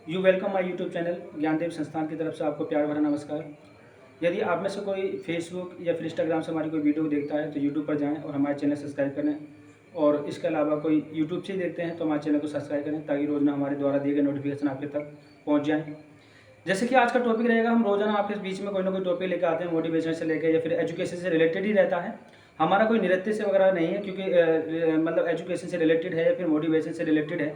You welcome my YouTube channel Gyandev Sansthan की तरफ से आपको प्यार भरा नमस्कार। यदि आप में से कोई फेसबुक या फिर इंस्टाग्राम से हमारी कोई वीडियो देखता है तो यूट्यूब पर जाएं और हमारे चैनल सब्सक्राइब करें। और इसके अलावा कोई यूट्यूब से देखते हैं तो हमारे चैनल को सब्सक्राइब करें ताकि रोज़ाना हमारे द्वारा दिए गए नोटिफिकेशन आपके तक पहुँच जाएँ। जैसे कि आज का टॉपिक रहेगा, हम रोज़ाना आपके बीच में कोई ना कोई टॉपिक लेकर आते हैं, मोटिवेशन से लेकर या फिर एजुकेशन से रिलेटेड ही रहता है। हमारा कोई नृत्य से वगैरह नहीं है, क्योंकि मतलब एजुकेशन से रिलेटेड है या फिर मोटिवेशन से रिलेटेड है।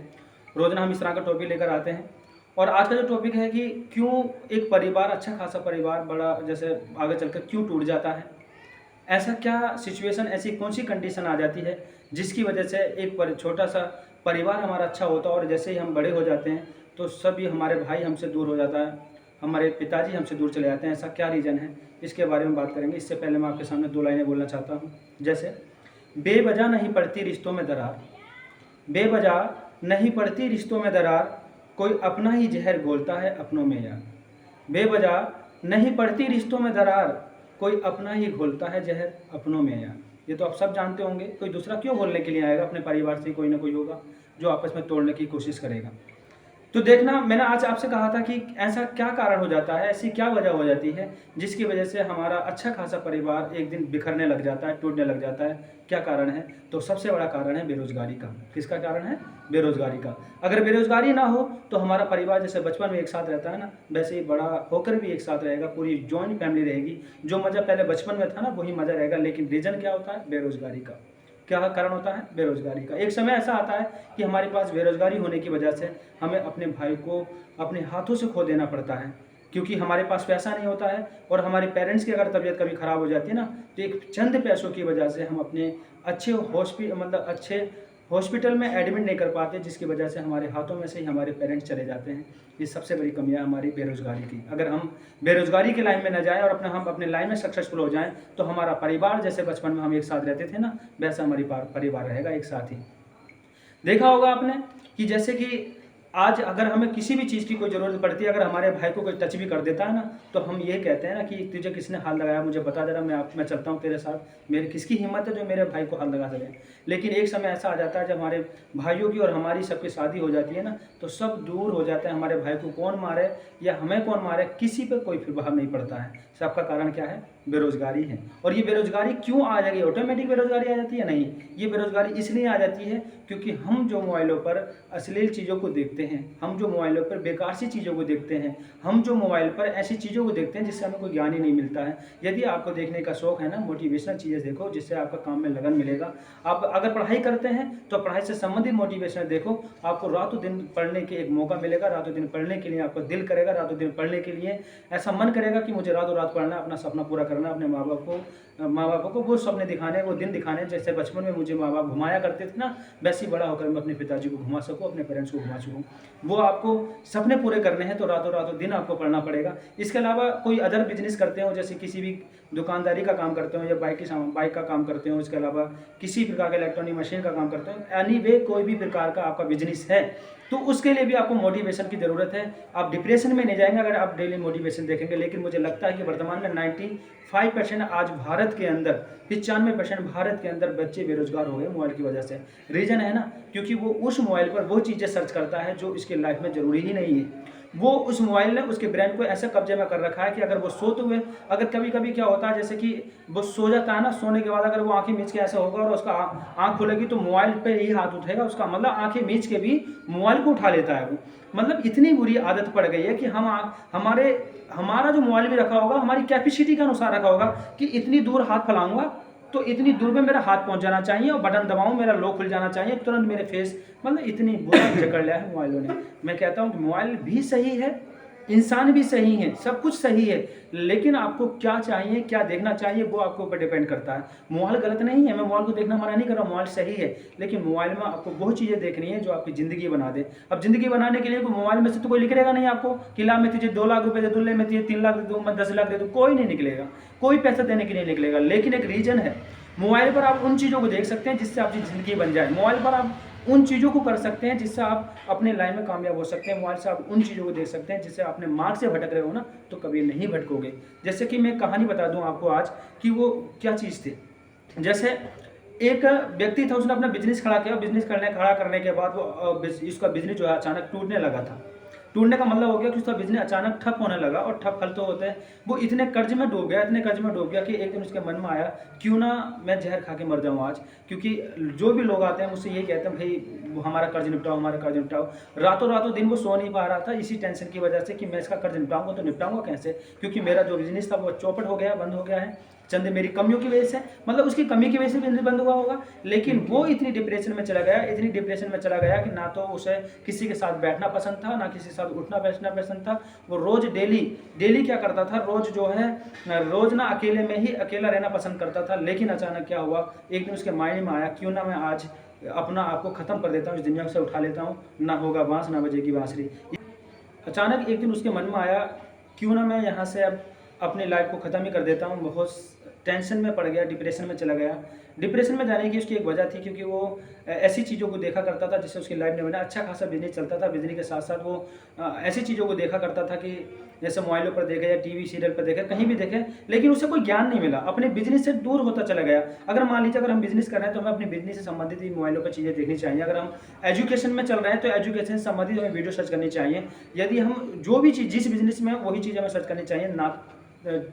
रोज़ाना हम इस तरह का टॉपिक लेकर आते हैं। और आज का जो टॉपिक है कि क्यों एक परिवार, अच्छा खासा परिवार बड़ा जैसे आगे चलकर क्यों टूट जाता है। ऐसा क्या सिचुएशन, ऐसी कौन सी कंडीशन आ जाती है जिसकी वजह से एक छोटा सा परिवार हमारा अच्छा होता है और जैसे ही हम बड़े हो जाते हैं तो सभी हमारे भाई हमसे दूर हो जाता है, हमारे पिताजी हमसे दूर चले जाते हैं। ऐसा क्या रीज़न है, इसके बारे में बात करेंगे। इससे पहले मैं आपके सामने दो लाइनें बोलना चाहता हूँ। जैसे बेवजह नहीं पड़ती रिश्तों में दरार, बेवजह नहीं पड़ती रिश्तों में दरार, कोई अपना ही जहर घोलता है अपनों में यार। बेवजह नहीं पड़ती रिश्तों में दरार, कोई अपना ही घोलता है जहर अपनों में यार। ये तो आप सब जानते होंगे। कोई दूसरा क्यों बोलने के लिए आएगा, अपने परिवार से कोई ना कोई होगा जो आपस में तोड़ने की कोशिश करेगा। तो देखना, मैंने आज आपसे कहा था कि ऐसा क्या कारण हो जाता है, ऐसी क्या वजह हो जाती है जिसकी वजह से हमारा अच्छा खासा परिवार एक दिन बिखरने लग जाता है, टूटने लग जाता है। क्या कारण है? तो सबसे बड़ा कारण है बेरोजगारी का। किसका कारण है? बेरोजगारी का। अगर बेरोजगारी ना हो तो हमारा परिवार जैसे बचपन में एक साथ रहता है ना, वैसे ही बड़ा होकर भी एक साथ रहेगा, पूरी जॉइंट फैमिली रहेगी। जो मज़ा पहले बचपन में था ना वही मज़ा रहेगा। लेकिन रीज़न क्या होता है? बेरोजगारी का। क्या कारण होता है? बेरोजगारी का। एक समय ऐसा आता है कि हमारे पास बेरोजगारी होने की वजह से हमें अपने भाई को अपने हाथों से खो देना पड़ता है, क्योंकि हमारे पास पैसा नहीं होता है। और हमारे पेरेंट्स की अगर तबीयत कभी ख़राब हो जाती है ना, तो एक चंद पैसों की वजह से हम अपने अच्छे हॉस्पिटल में एडमिट नहीं कर पाते, जिसकी वजह से हमारे हाथों में से ही हमारे पेरेंट्स चले जाते हैं। ये सबसे बड़ी कमी है हमारी बेरोजगारी की। अगर हम बेरोजगारी की लाइन में न जाएं और हम अपने लाइन में सक्सेसफुल हो जाएं तो हमारा परिवार जैसे बचपन में हम एक साथ रहते थे ना, वैसा हमारी परिवार रहेगा एक साथ ही। देखा होगा आपने कि जैसे कि आज अगर हमें किसी भी चीज़ की कोई ज़रूरत पड़ती है, अगर हमारे भाई को कोई टच भी कर देता है ना, तो हम ये कहते हैं ना कि तुझे किसने हाथ लगाया, मुझे बता जरा, मैं चलता हूँ तेरे साथ। मेरे किसकी हिम्मत है जो मेरे भाई को हाथ लगा सके। लेकिन एक समय ऐसा आ जाता है जब हमारे भाइयों की और हमारी सबकी शादी हो जाती है ना, तो सब दूर हो जाते हैं। हमारे भाई को कौन मारे या हमें कौन मारे, किसी पर कोई प्रभाव नहीं पड़ता है। सबका कारण क्या है? बेरोजगारी है। और ये बेरोजगारी क्यों आ जाएगी? ऑटोमेटिक बेरोजगारी आ जाती है? नहीं, ये बेरोजगारी इसलिए आ जाती है क्योंकि हम जो मोबाइलों पर अश्लील चीज़ों को देखते हैं, हम जो मोबाइलों पर बेकार सी चीज़ों को देखते हैं, हम जो मोबाइल पर ऐसी चीज़ों को देखते हैं जिससे हमें कोई ज्ञान ही नहीं मिलता है। यदि आपको देखने का शौक है ना, मोटिवेशनल चीज़ें देखो जिससे आपका काम में लगन मिलेगा। आप अगर पढ़ाई करते हैं तो पढ़ाई से संबंधित मोटिवेशनल देखो, आपको रातों दिन पढ़ने के एक मौका मिलेगा। रातों दिन पढ़ने के लिए आपको दिल करेगा, रातों दिन पढ़ने के लिए ऐसा मन करेगा कि मुझे रातों रात पढ़ना, अपना सपना पूरा करना, अपने माँ बाप को वो सपने दिखाने, वो दिन दिखाने जैसे बचपन में मुझे माँ बाप घुमाया करते थे ना, वैसे ही बड़ा होकर मैं अपने पिताजी को घुमा सकूँ, अपने पेरेंट्स को घुमा सकूँ। वो आपको सपने पूरे करने हैं तो रातों दिन आपको पढ़ना पड़ेगा। इसके अलावा कोई अदर बिजनेस करते हो, जैसे किसी भी दुकानदारी का काम करते हो या बाइक का काम करते हो, इसके अलावा किसी प्रकार के इलेक्ट्रॉनिक मशीन का काम करते हो, एनीवे कोई भी प्रकार का आपका बिजनेस है, तो उसके लिए भी आपको मोटिवेशन की ज़रूरत है। आप डिप्रेशन में नहीं जाएंगे अगर आप डेली मोटिवेशन देखेंगे। लेकिन मुझे लगता है कि वर्तमान में 95% आज भारत के अंदर, 95% भारत के अंदर बच्चे बेरोजगार हो गए मोबाइल की वजह से। रीज़न है ना, क्योंकि वो उस मोबाइल पर वो चीज़ें सर्च करता है जो इसके लाइफ में ज़रूरी ही नहीं है। वो उस मोबाइल ने उसके ब्रेन को ऐसे कब्जे में कर रखा है कि अगर वो सोते हुए, अगर कभी क्या होता है जैसे कि वो सो जाता है ना, सोने के बाद अगर वो आंखें मीच के ऐसा होगा और उसका आंख खुलेगी तो मोबाइल पे ही हाथ उठेगा उसका, मतलब आंखें मीच के भी मोबाइल को उठा लेता है वो। मतलब इतनी बुरी आदत पड़ गई है कि हमारा जो मोबाइल भी रखा होगा हमारी कैपेसिटी के अनुसार रखा होगा कि इतनी दूर हाथ फैलाऊंगा तो इतनी दूर में मेरा हाथ पहुंच जाना चाहिए और बटन दबाऊं मेरा लॉक खुल जाना चाहिए तुरंत मेरे फेस, मतलब इतनी बुरा जकड़ लिया है मोबाइलों ने। मैं कहता हूं कि मोबाइल भी सही है, इंसान भी सही है, सब कुछ सही है, लेकिन आपको क्या चाहिए, क्या देखना चाहिए, वो आपके ऊपर डिपेंड करता है। मोबाइल गलत नहीं है, मैं मोबाइल को देखना मना नहीं कर रहा हूँ, मोबाइल सही है, लेकिन मोबाइल में आपको बहुत चीज़ें देखनी है जो आपकी ज़िंदगी बना दे। अब ज़िंदगी बनाने के लिए मोबाइल में से तो कोई निकलेगा नहीं आपको कि ला मैं तुझे 2 लाख रुपये दे दूँ, ले मैं तुझे 3 लाख दे दूँ, मैं 10 लाख दे दूँ, कोई नहीं निकलेगा, कोई पैसा देने के लिए निकलेगा। लेकिन एक रीजन है, मोबाइल पर आप उन चीज़ों को देख सकते हैं जिससे आपकी ज़िंदगी बन जाए। मोबाइल पर आप उन चीज़ों को कर सकते हैं जिससे आप अपने लाइफ में कामयाब हो सकते हैं। मोबाइल से आप उन चीज़ों को देख सकते हैं जिससे अपने मार्ग से भटक रहे हो ना, तो कभी नहीं भटकोगे। जैसे कि मैं कहानी बता दूं आपको आज कि वो क्या चीज़ थी। जैसे एक व्यक्ति था, उसने अपना बिजनेस खड़ा किया, बिजनेस खड़ा करने के बाद वो इसका बिजनेस जो है अचानक टूटने लगा था। टूटने का मतलब हो गया कि उसका बिजनेस अचानक ठप होने लगा, और ठप फल तो होते हैं। वो इतने कर्ज में डूब गया, इतने कर्ज में डूब गया कि एक दिन उसके मन में आया, क्यों ना मैं जहर खा के मर जाऊँ आज। क्योंकि जो भी लोग आते हैं मुझसे यही कहते हैं, भाई वो हमारा कर्ज निपटाओ, हमारा कर्ज निपटाओ। रातों रातों दिन वो सो नहीं पा रहा था इसी टेंशन की वजह से कि मैं इसका कर्ज निपटाऊंगा तो निपटाऊंगा कैसे, क्योंकि मेरा जो बिजनेस था वो चौपट हो गया, बंद हो गया है, चंद मेरी कमियों की वजह से, मतलब उसकी कमी की वजह से बिजनेस बंद हुआ होगा। लेकिन वो इतनी डिप्रेशन में चला गया, इतनी डिप्रेशन में चला गया कि ना तो उसे किसी के साथ बैठना पसंद था, ना किसी के साथ उठना बैठना पसंद था। वो रोज डेली डेली क्या करता था, रोज जो है रोज ना अकेले में ही अकेला रहना पसंद करता था। लेकिन अचानक क्या हुआ, एक दिन उसके माइंड में आया, क्यों ना मैं आज अपना आप को ख़त्म कर देता हूँ, इस दुनिया से उठा लेता हूँ, ना होगा बांस ना बजेगी बांसुरी। अचानक एक दिन उसके मन में आया, क्यों ना मैं यहाँ से अब अपनी लाइफ को ख़त्म ही कर देता हूँ। बहुत टेंशन में पड़ गया, डिप्रेशन में चला गया। डिप्रेशन में जाने की उसकी एक वजह थी, क्योंकि वो ऐसी चीज़ों को देखा करता था जिससे उसकी लाइफ में बना अच्छा खासा बिजनेस चलता था। बिजनेस के साथ साथ वो ऐसी चीज़ों को देखा करता था कि जैसे मोबाइलों पर देखे या टीवी सीरियल पर देखे, कहीं भी देखे, लेकिन उसे कोई ज्ञान नहीं मिला, अपने बिजनेस से दूर होता चला गया। अगर मान लीजिए अगर हम बिजनेस कर रहे हैं तो हमें अपने बिजनेस से संबंधित ही मोबाइलों पर चीज़ें देखनी चाहिए। अगर हम एजुकेशन में चल रहे हैं तो एजुकेशन से संबंधित हमें वीडियो सर्च करनी चाहिए। यदि हम जो भी चीज़ जिस बिजनेस में वही चीज़ हमें सर्च करनी चाहिए, ना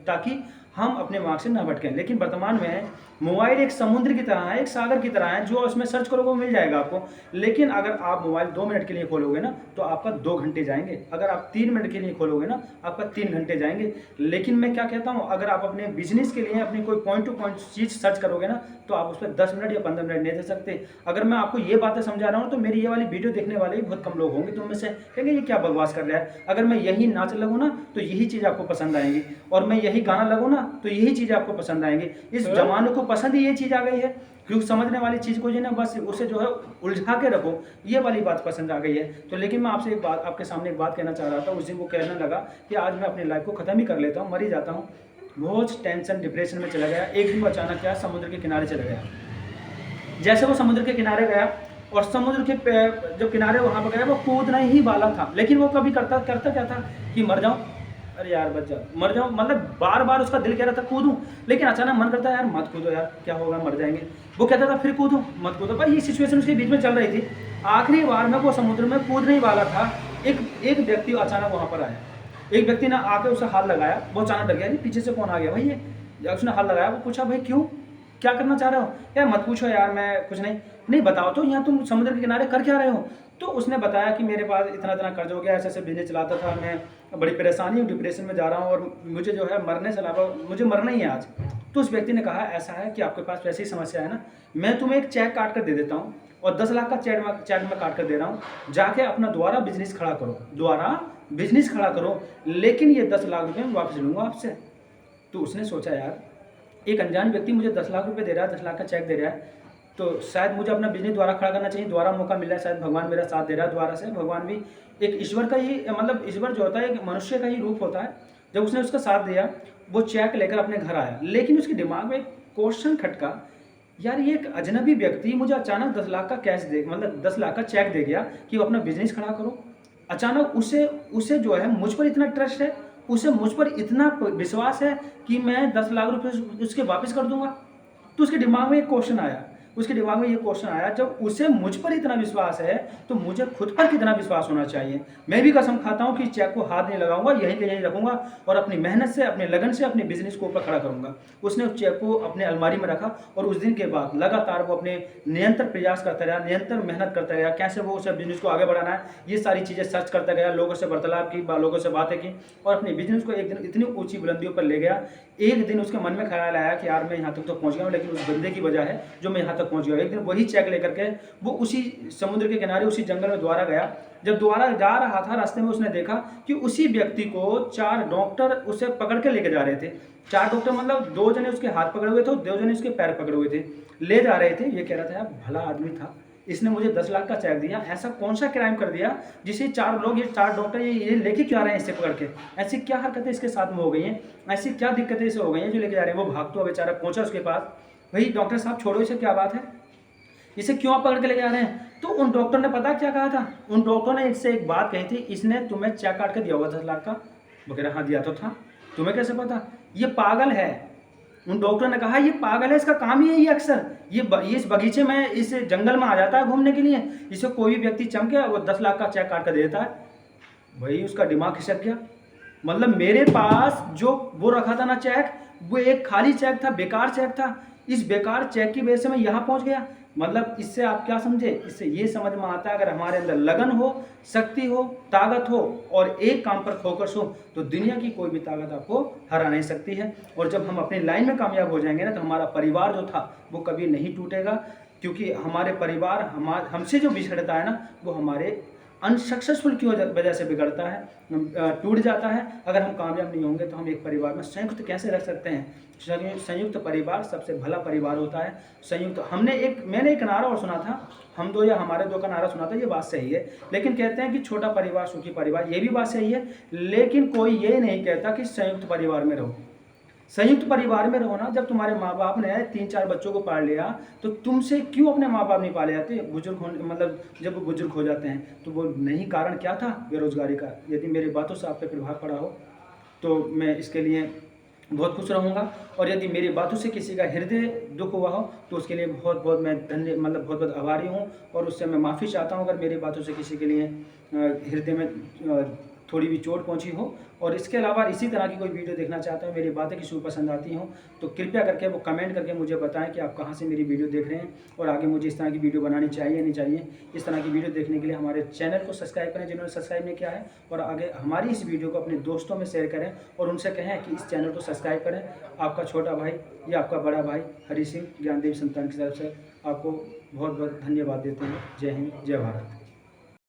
ताकि हम अपने मार्ग से ना भटकें। लेकिन वर्तमान में मोबाइल एक समुद्र की तरह है, एक सागर की तरह है, जो उसमें सर्च करोगे वो मिल जाएगा आपको। लेकिन अगर आप मोबाइल 2 मिनट के लिए खोलोगे ना तो आपका 2 घंटे जाएंगे, अगर आप 3 मिनट के लिए खोलोगे ना आपका 3 घंटे जाएंगे। लेकिन मैं क्या कहता हूँ, अगर आप अपने बिजनेस के लिए अपनी कोई पॉइंट टू पॉइंट चीज़ सर्च करोगे ना तो आप उस पर 10 मिनट या 15 मिनट नहीं दे सकते। अगर मैं आपको ये बातें समझा रहा हूँ तो मेरी ये वाली वीडियो देखने वाले ही बहुत कम लोग होंगे, तो उनमें से कहेंगे ये क्या बकवास कर रहा है। अगर मैं यही नाच लगूँ ना तो यही चीज़ आपको पसंद आएगी, और मैं यही गाना लगूँ ना तो यही चीज़ आपको पसंद आएंगी। इस जमाने को पसंद ही ये चीज़ आ गई है, क्योंकि समझने वाली चीज़ को जो ना बस उसे जो है उलझा के रखो, ये वाली बात पसंद आ गई है। तो लेकिन मैं आपसे एक बात, आपके सामने एक बात कहना चाह रहा था। उस दिन वो कहने लगा कि आज मैं अपनी लाइफ को ख़त्म ही कर लेता हूँ, मर ही जाता हूँ। बहुत टेंशन डिप्रेशन में चला गया। एक दिन वो अचानक क्या समुद्र के किनारे चला गया। जैसे वो समुद्र के किनारे गया और समुद्र के जो किनारे वहाँ पर गया, वो कूदना ही वाला था, लेकिन वो कभी करता क्या था कि मर जाऊँ, अरे यार बच जाओ, मर जाओ, मतलब बार बार उसका दिल कह रहा था कूदूं, लेकिन अचानक मन करता है यार मत कूदो यार, क्या होगा मर जाएंगे। वो कहता था फिर कूदो मत कूदो, भाई ये सिचुएशन उसके बीच में चल रही थी। आखिरी बार में वो समुद्र में कूदने ही वाला था, एक व्यक्ति अचानक वहाँ पर आया। एक व्यक्ति ने आके उसे हाथ लगाया, वो अचानक डर गया, पीछे से कौन आ गया भाई ये। उसने हाथ लगाया, वो पूछा भाई क्यों, क्या करना चाह रहे हो। यार मत पूछो यार, मैं कुछ नहीं बताओ तो, यहाँ तुम समुद्र के किनारे कर क्या रहे हो। तो उसने बताया कि मेरे पास इतना इतना कर्ज हो गया, ऐसे ऐसे बिजनेस चलाता था, मैं बड़ी परेशानी हूँ, डिप्रेशन में जा रहा हूँ, और मुझे जो है मरने से अलावा मुझे मरना ही है आज। तो उस व्यक्ति ने कहा ऐसा है कि आपके पास वैसी समस्या है ना, मैं तुम्हें एक चेक काट कर दे देता हूँ, और 10 लाख का चेक मैं काट कर दे रहा हूँ, जाके अपना दोबारा बिजनेस खड़ा करो, दोबारा बिजनेस खड़ा करो, लेकिन ये 10 लाख रुपये मैं वापस लूँगा आपसे। तो उसने सोचा यार, एक अनजान व्यक्ति मुझे 10 लाख रुपए दे रहा है, 10 लाख का चेक दे रहा है, तो शायद मुझे अपना बिजनेस दोबारा खड़ा करना चाहिए, दोबारा मौका मिल रहा है, शायद भगवान मेरा साथ दे रहा है दोबारा से। भगवान भी एक ईश्वर का ही, मतलब ईश्वर जो होता है एक मनुष्य का ही रूप होता है। जब उसने उसका साथ दिया, वो चेक लेकर अपने घर आया, लेकिन उसके दिमाग में एक क्वेश्चन खटका, यार ये एक अजनबी व्यक्ति मुझे अचानक 10 लाख का कैश दे, मतलब 10 लाख का चेक दे गया कि वो अपना बिजनेस खड़ा करो। अचानक उसे जो है मुझ पर इतना ट्रस्ट है, उसे मुझ पर इतना विश्वास है कि मैं 10 लाख रुपए उसके वापस कर दूंगा। तो उसके दिमाग में एक क्वेश्चन आया, जब उसे मुझ पर इतना विश्वास है तो मुझे खुद पर कितना विश्वास होना चाहिए। मैं भी कसम खाता हूं कि चेक को हाथ नहीं लगाऊंगा, यहीं के यहीं रखूंगा और अपनी मेहनत से, अपने लगन से अपने बिजनेस को ऊपर खड़ा करूंगा। उसने उस चेक को अपने अलमारी में रखा, और उस दिन के बाद लगातार वो अपने निरंतर प्रयास करता रहा, निरंतर मेहनत करता रहा, कैसे वो उस बिजनेस को आगे बढ़ाना है, ये सारी चीज़ें सर्च करता गया, लोगों से वार्तालाप की, लोगों से बातें की, और अपने बिजनेस को एक दिन इतनी ऊंची बुलंदियों पर ले गया। एक दिन उसके मन में ख्याल आया कि यार मैं यहाँ तक तो पहुँच गया हूँ, लेकिन उस बंदे की वजह है जो मैं यहाँ तक पहुँच गया। एक दिन वही चेक लेकर के वो उसी समुद्र के किनारे, उसी जंगल में दोबारा गया। जब दोबारा जा रहा था, रास्ते में उसने देखा कि उसी व्यक्ति को 4 डॉक्टर उसे पकड़ के लेके जा रहे थे। 4 डॉक्टर मतलब 2 जने उसके हाथ पकड़े हुए थे, 2 जने उसके पैर पकड़े हुए थे, ले जा रहे थे। ये कह रहा था यार भला आदमी था, इसने मुझे 10 लाख का चेक दिया, ऐसा कौन सा क्राइम कर दिया जिसे 4 लोग, ये 4 डॉक्टर ये लेके क्यों आ रहे हैं इससे पकड़ के, ऐसी क्या हरकतें इसके साथ में हो गई हैं, ऐसी क्या दिक्कतें इसे हो गई हैं जो लेके जा रहे हैं। वो भागते हुए बेचारा पहुंचा उसके पास, भाई डॉक्टर साहब छोड़ो इसे, क्या बात है, इसे क्यों आप पकड़ के लेके आ रहे हैं। तो उन डॉक्टर ने पता क्या कहा था, उन डॉक्टर ने इससे एक बात कही थी, इसने तुम्हें चेक काट के दिया होगा 10 लाख का। वो कह रहा हाँ दिया तो था, तुम्हें कैसे पता, ये पागल है। उन डॉक्टर ने कहा ये पागल है, इसका काम ही है ये, अक्सर ये इस बगीचे में, इस जंगल में आ जाता है घूमने के लिए, इसे कोई भी व्यक्ति चमके वो 10 लाख का चेक काट कर दे देता है। भाई उसका दिमाग खिसक गया। मतलब मेरे पास जो वो रखा था ना चेक, वो एक खाली चेक था, बेकार चेक था। इस बेकार चेक की वजह से मैं यहाँ पहुँच गया। मतलब इससे आप क्या समझे? इससे ये समझ में आता है अगर हमारे अंदर लगन हो, शक्ति हो, ताकत हो और एक काम पर फोकस हो तो दुनिया की कोई भी ताकत आपको हरा नहीं सकती है। और जब हम अपनी लाइन में कामयाब हो जाएंगे ना तो हमारा परिवार जो था वो कभी नहीं टूटेगा, क्योंकि हमारे परिवार हमसे जो बिछड़ता है ना वो हमारे अनसक्सेसफुल की वजह से बिगड़ता है, टूट जाता है। अगर हम कामयाब नहीं होंगे तो हम एक परिवार में संयुक्त कैसे रह सकते हैं? संयुक्त परिवार सबसे भला परिवार होता है। संयुक्त मैंने एक नारा और सुना था, हम दो या हमारे दो का नारा सुना था, ये बात सही है। लेकिन कहते हैं कि छोटा परिवार सुखी परिवार, ये भी बात सही है। लेकिन कोई ये नहीं कहता कि संयुक्त परिवार में रहो। संयुक्त परिवार में रहो ना, जब तुम्हारे माँ बाप ने 3-4 बच्चों को पाल लिया तो तुमसे क्यों अपने माँ बाप नहीं पाले जाते? बुजुर्ग होने मतलब जब वो बुजुर्ग हो जाते हैं तो वो नहीं कारण क्या था? बेरोजगारी का। यदि मेरी बातों से आप पे प्रभाव पड़ा हो तो मैं इसके लिए बहुत खुश रहूँगा। और यदि मेरी बातों से किसी का हृदय दुख हुआ हो तो उसके लिए बहुत बहुत मैं बहुत बहुत आभारी हूँ और उससे मैं माफ़ी चाहता हूँ अगर मेरी बातों से किसी के लिए हृदय में थोड़ी भी चोट पहुंची हो। और इसके अलावा इसी तरह की कोई वीडियो देखना चाहते हो, मेरी बातें किसी को पसंद आती हों तो कृपया करके वो कमेंट करके मुझे बताएं कि आप कहां से मेरी वीडियो देख रहे हैं और आगे मुझे इस तरह की वीडियो बनानी चाहिए या नहीं चाहिए। इस तरह की वीडियो देखने के लिए हमारे चैनल को सब्सक्राइब करें जिन्होंने सब्सक्राइब नहीं किया है, और आगे हमारी इस वीडियो को अपने दोस्तों में शेयर करें और उनसे कहें कि इस चैनल को सब्सक्राइब करें। आपका छोटा भाई या आपका बड़ा भाई हरी सिंह ज्ञानदेव संस्थान की तरफ से आपको बहुत बहुत धन्यवाद देते हैं। जय हिंद, जय भारत।